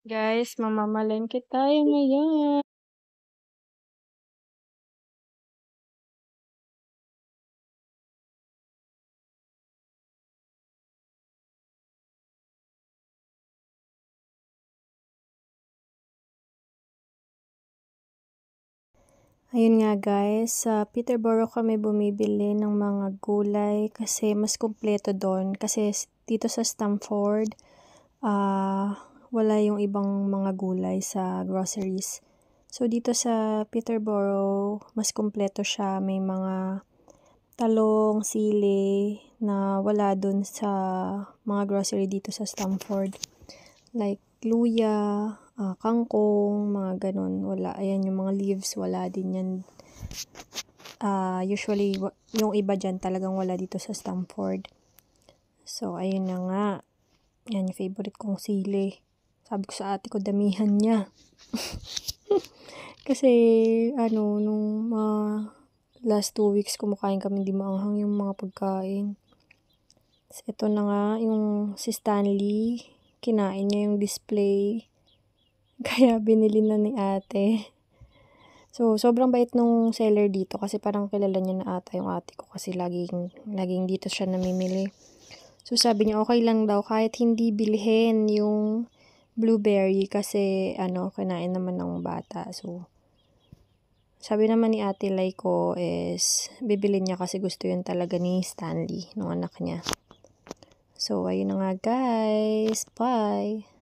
Guys, mamamalengke tayo ngayon. Ayun nga guys, sa Peterborough kami bumibili ng mga gulay kasi mas kumpleto doon. Kasi dito sa Stamford, wala yung ibang mga gulay sa groceries. So dito sa Peterborough, mas kumpleto siya. May mga talong, sili na wala dun sa mga grocery dito sa Stamford. Like luya, kangkong, mga ganun, wala. Ayan yung mga leaves, wala din yan. Usually, yung iba dyan talagang wala dito sa Stamford. So, ayun na nga. Yan yung favorite kong sili. Sabi ko sa ate ko, damihan niya. Kasi, nung last 2 weeks, kumakain kami di maanghang yung mga pagkain. So, ito na nga, yung si Stanley, kinain niya yung display. Kaya binili na ni ate. So, sobrang bait nung seller dito kasi parang kilala niya na ata yung ate ko kasi laging dito siya namimili. So, sabi niya okay lang daw kahit hindi bilhin yung blueberry kasi kinain naman ng bata. So, sabi naman ni ate Laiko is bibilin niya kasi gusto yun talaga ni Stanley, nung anak niya. So, ayun na nga guys. Bye!